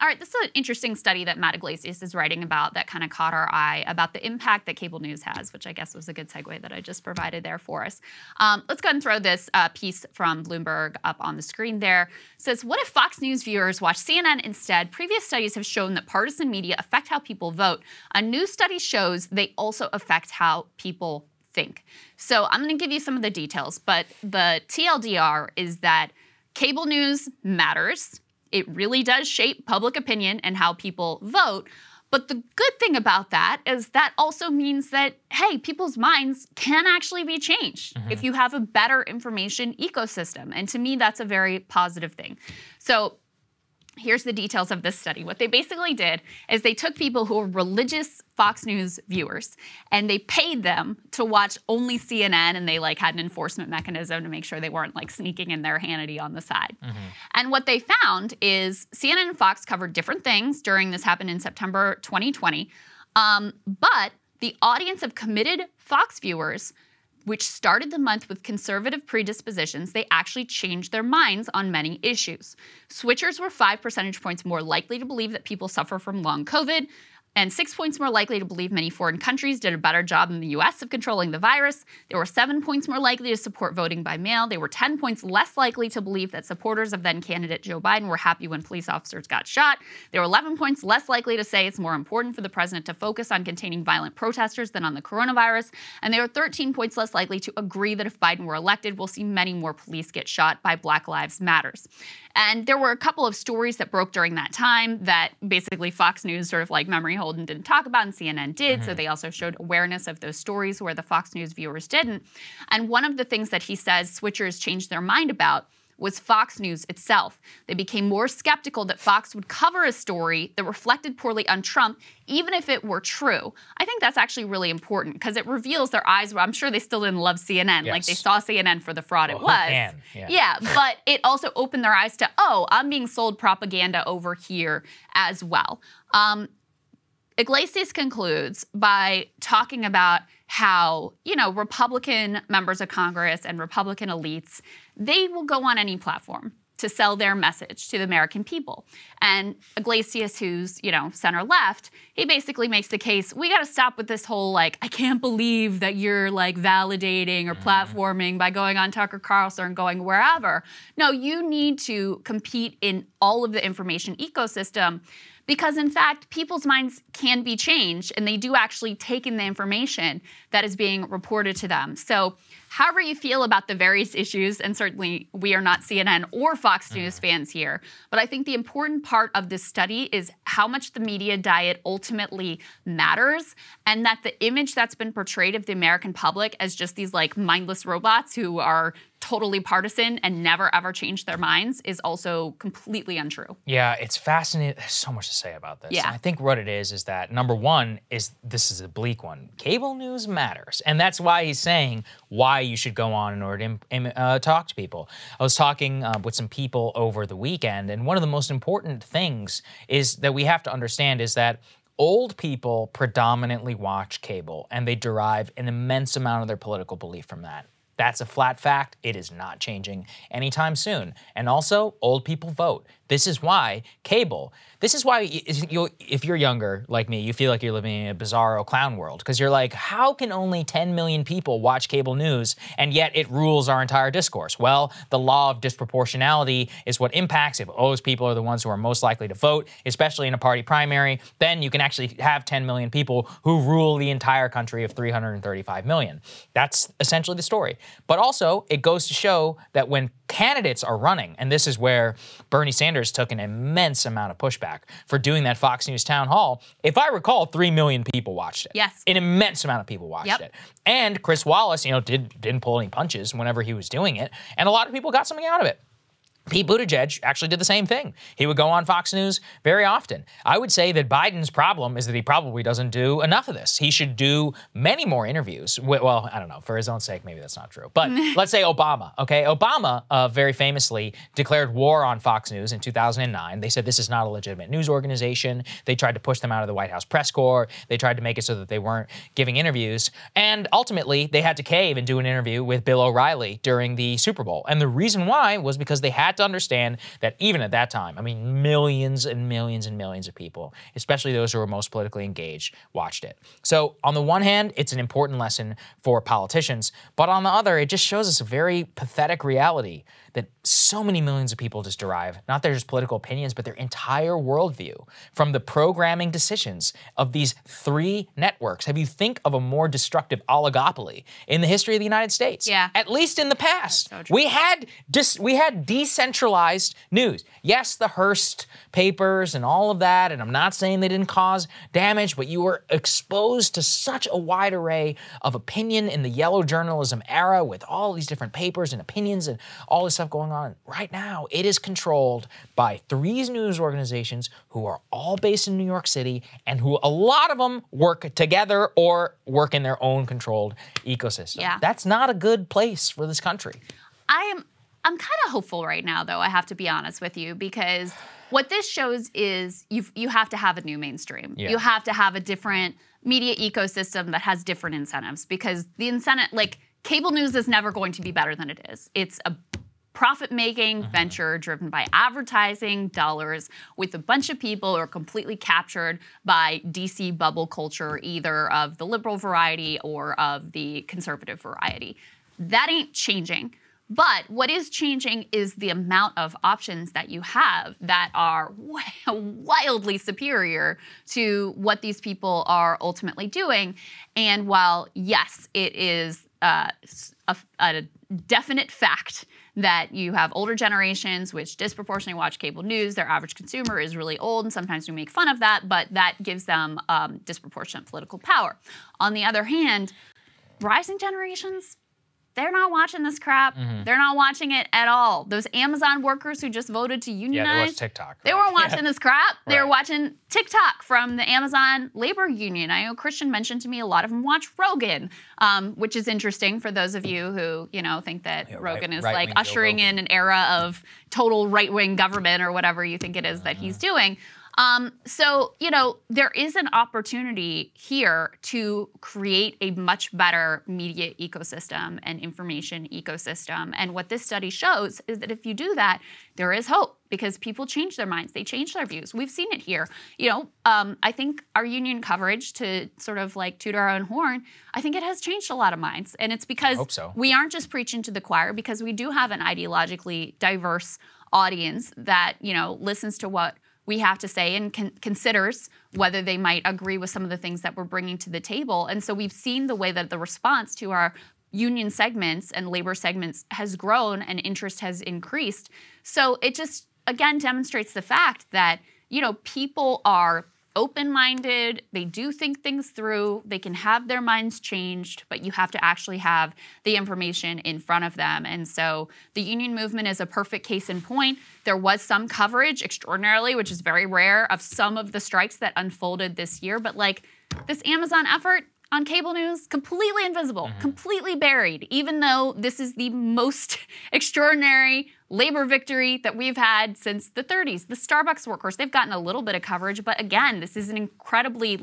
All right, this is an interesting study that Matt Iglesias is writing about that kind of caught our eye about the impact that cable news has, which I guess was a good segue that I just provided there for us. Let's go ahead and throw this piece from Bloomberg up on the screen there. It says, what if Fox News viewers watch CNN instead? Previous studies have shown that partisan media affect how people vote. A new study shows they also affect how people think. So I'm going to give you some of the details, but the TLDR is that cable news matters. It really does shape public opinion and how people vote. But the good thing about that is that also means that, hey, people's minds can actually be changed if you have a better information ecosystem. And to me, that's a very positive thing. So here's the details of this study. What they basically did is they took people who were religious Fox News viewers and they paid them to watch only CNN, and they like had an enforcement mechanism to make sure they weren't like sneaking in their Hannity on the side. And what they found is CNN and Fox covered different things during this happened in September 2020. But the audience of committed Fox viewers, which started the month with conservative predispositions, they actually changed their minds on many issues. Switchers were 5 percentage points more likely to believe that people suffer from long COVID, and 6 points more likely to believe many foreign countries did a better job than the US of controlling the virus. They were 7 points more likely to support voting by mail. They were 10 points less likely to believe that supporters of then-candidate Joe Biden were happy when police officers got shot. They were 11 points less likely to say it's more important for the president to focus on containing violent protesters than on the coronavirus. And they were 13 points less likely to agree that if Biden were elected, we'll see many more police get shot by Black Lives Matters. And there were a couple of stories that broke during that time that basically Fox News sort of like memory hold and didn't talk about, and CNN did. So they also showed awareness of those stories where the Fox News viewers didn't. And one of the things that he says switchers changed their mind about was Fox News itself. They became more skeptical that Fox would cover a story that reflected poorly on Trump, even if it were true. I think that's actually really important because it reveals their eyes. I'm sure they still didn't love CNN. Like they saw CNN for the fraud it was. Yeah, but it also opened their eyes to, oh, I'm being sold propaganda over here as well. Iglesias concludes by talking about how, you know, Republican members of Congress and Republican elites, they will go on any platform to sell their message to the American people. And Iglesias, who's, you know, center left, he basically makes the case, we got to stop with this whole, like, I can't believe that you're, like, validating or platforming by going on Tucker Carlson and going wherever. No, you need to compete in all of the information ecosystem, because, in fact, people's minds can be changed, and they do actually take in the information that is being reported to them. So however you feel about the various issues, and certainly we are not CNN or Fox News fans here, but I think the important part of this study is how much the media diet ultimately matters, and that the image that's been portrayed of the American public as just these, like, mindless robots who are totally partisan and never ever change their minds is also completely untrue. Yeah, it's fascinating. There's so much to say about this. Yeah. I think what it is that number one is, this is a bleak one, cable news matters. And that's why he's saying why you should go on in order to talk to people. I was talking with some people over the weekend, and one of the most important things is that we have to understand is that old people predominantly watch cable, and they derive an immense amount of their political belief from that. That's a flat fact. It is not changing anytime soon. And also, old people vote. This is why cable, this is why if you're younger like me, you feel like you're living in a bizarro clown world, because you're like, how can only 10 million people watch cable news and yet it rules our entire discourse? Well, the law of disproportionality is what impacts. If those people are the ones who are most likely to vote, especially in a party primary, then you can actually have 10 million people who rule the entire country of 335 million. That's essentially the story. But also, it goes to show that when candidates are running, and this is where Bernie Sanders took an immense amount of pushback for doing that Fox News town hall. If I recall, 3 million people watched it. Yes. An immense amount of people watched it. And Chris Wallace, you know, didn't pull any punches whenever he was doing it, and a lot of people got something out of it. Pete Buttigieg actually did the same thing. He would go on Fox News very often. I would say that Biden's problem is that he probably doesn't do enough of this. He should do many more interviews. Well, I don't know. For his own sake, maybe that's not true. But let's say Obama, okay? Obama very famously declared war on Fox News in 2009. They said this is not a legitimate news organization. They tried to push them out of the White House press corps. They tried to make it so that they weren't giving interviews. And ultimately, they had to cave and do an interview with Bill O'Reilly during the Super Bowl. And the reason why was because they had had to understand that even at that time, I mean, millions and millions and millions of people, especially those who were most politically engaged, watched it. So on the one hand, it's an important lesson for politicians, but on the other, it just shows us a very pathetic reality that so many millions of people just derive, not their just political opinions, but their entire worldview from the programming decisions of these 3 networks. Have you think of a more destructive oligopoly in the history of the United States? Yeah. At least in the past. So true. We had decentralized news. Yes, the Hearst papers and all of that, and I'm not saying they didn't cause damage, but you were exposed to such a wide array of opinion in the yellow journalism era with all these different papers and opinions and all this stuff going on. Right now, it is controlled by 3 news organizations who are all based in New York City and who a lot of them work together or work in their own controlled ecosystem. Yeah. That's not a good place for this country. I'm kind of hopeful right now, though, I have to be honest with you, because what this shows is you have to have a new mainstream. Yeah. You have to have a different media ecosystem that has different incentives, because the incentive, like, cable news is never going to be better than it is. It's a profit-making venture driven by advertising dollars with a bunch of people who are completely captured by DC bubble culture, either of the liberal variety or of the conservative variety. That ain't changing. But what is changing is the amount of options that you have that are wildly superior to what these people are ultimately doing. And while, yes, it is a definite fact that you have older generations which disproportionately watch cable news, their average consumer is really old, and sometimes we make fun of that, but that gives them disproportionate political power. On the other hand, rising generations, they're not watching this crap. They're not watching it at all. Those Amazon workers who just voted to unionize. Yeah, they watch TikTok. They weren't watching this crap. They were Right. watching TikTok from the Amazon labor union. I know Christian mentioned to me a lot of them watch Rogan, which is interesting for those of you who, think that Rogan is like ushering in an era of total right-wing government or whatever you think it is that he's doing. So, there is an opportunity here to create a much better media ecosystem and information ecosystem. And what this study shows is that if you do that, there is hope, because people change their minds. They change their views. We've seen it here. I think our union coverage, to sort of like toot our own horn, I think it has changed a lot of minds. And it's because we aren't just preaching to the choir, because we do have an ideologically diverse audience that, listens to what we have to say and considers whether they might agree with some of the things that we're bringing to the table. And so we've seen the way that the response to our union segments and labor segments has grown and interest has increased. So it just, again, demonstrates the fact that, people are open-minded, they do think things through, they can have their minds changed, but you have to actually have the information in front of them. And so the union movement is a perfect case in point. There was some coverage, extraordinarily, which is very rare, of some of the strikes that unfolded this year, but like this Amazon effort on cable news, completely invisible, completely buried, even though this is the most extraordinary labor victory that we've had since the 30s. The Starbucks workers, they've gotten a little bit of coverage, but again, this is an incredibly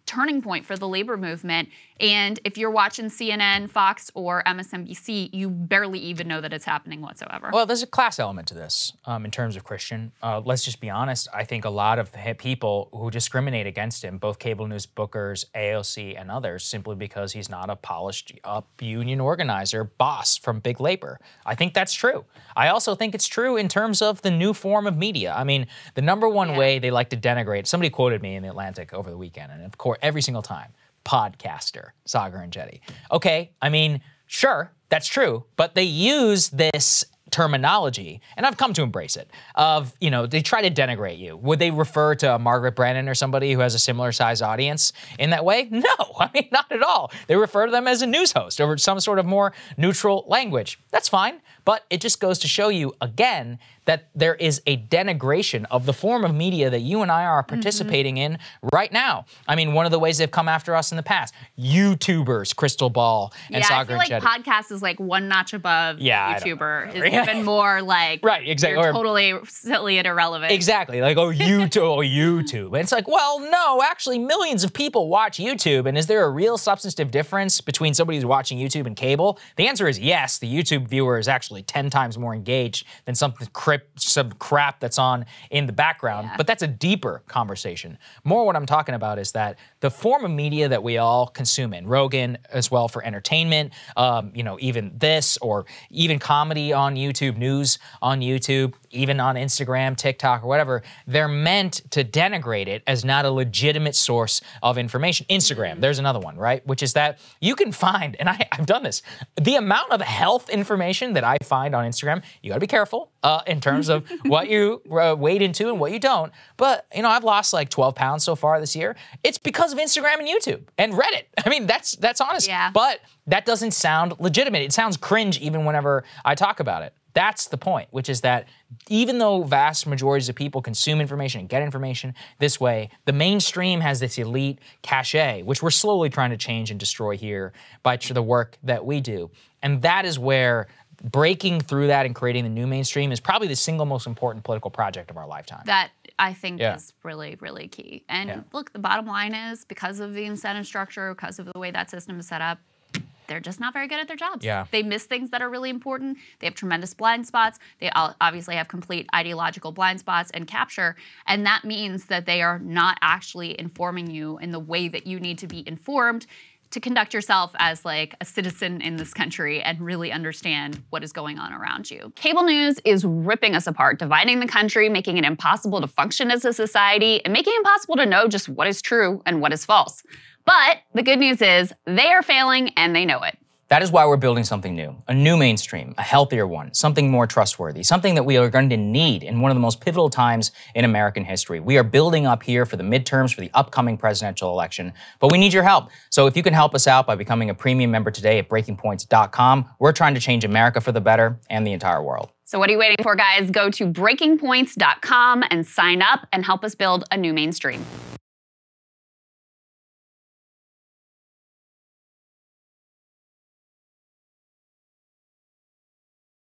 turning point for the labor movement. And if you're watching CNN, Fox, or MSNBC, you barely even know that it's happening whatsoever. Well, there's a class element to this in terms of Christian. Let's just be honest. I think a lot of people who discriminate against him, both cable news bookers, AOC, and others, simply because he's not a polished up union organizer boss from big labor. I think that's true. I also think it's true in terms of the new form of media. I mean, the number one way they like to denigrate, somebody quoted me in The Atlantic over the weekend, and of course, every single time, podcaster, Saagar and Jetty. Okay, I mean, sure, that's true, but they use this terminology, and I've come to embrace it, of, they try to denigrate you. Would they refer to Margaret Brennan or somebody who has a similar size audience in that way? No, I mean, not at all. They refer to them as a news host over some sort of more neutral language. That's fine, but it just goes to show you, again, that there is a denigration of the form of media that you and I are participating in right now. I mean, one of the ways they've come after us in the past, YouTubers, Krystal and Saagar. I feel like podcast is like one notch above YouTuber. Is even more like right, exactly. You're totally silly and irrelevant. Exactly, like, YouTube. And it's like, well, no, actually millions of people watch YouTube, and is there a real substantive difference between somebody who's watching YouTube and cable? The answer is yes, the YouTube viewer is actually actually 10 times more engaged than some crap that's on in the background. But that's a deeper conversation. More what I'm talking about is that the form of media that we all consume in, Rogan as well for entertainment, even this, or even comedy on YouTube, news on YouTube, even on Instagram, TikTok, or whatever, they're meant to denigrate it as not a legitimate source of information. Instagram, there's another one, right? Which is that you can find, and I've done this, the amount of health information that I find on Instagram, you gotta be careful in terms of what you wade into and what you don't. But, I've lost like 12 pounds so far this year. It's because of Instagram and YouTube and Reddit. I mean, that's honest. Yeah. But that doesn't sound legitimate. It sounds cringe even whenever I talk about it. That's the point, which is that even though vast majorities of people consume information and get information this way, the mainstream has this elite cachet, which we're slowly trying to change and destroy here by the work that we do. And that is where breaking through that and creating the new mainstream is probably the single most important political project of our lifetime. That, I think, is really, really key. And look, the bottom line is, because of the incentive structure, because of the way that system is set up, they're just not very good at their jobs. Yeah. They miss things that are really important. They have tremendous blind spots. They obviously have complete ideological blind spots and capture. And that means that they are not actually informing you in the way that you need to be informed to conduct yourself as like a citizen in this country and really understand what is going on around you. Cable news is ripping us apart, dividing the country, making it impossible to function as a society, and making it impossible to know just what is true and what is false. But the good news is they are failing and they know it. That is why we're building something new, a new mainstream, a healthier one, something more trustworthy, something that we are going to need in one of the most pivotal times in American history. We are building up here for the midterms, for the upcoming presidential election, but we need your help. So if you can help us out by becoming a premium member today at breakingpoints.com, we're trying to change America for the better and the entire world. So what are you waiting for, guys? Go to breakingpoints.com and sign up and help us build a new mainstream.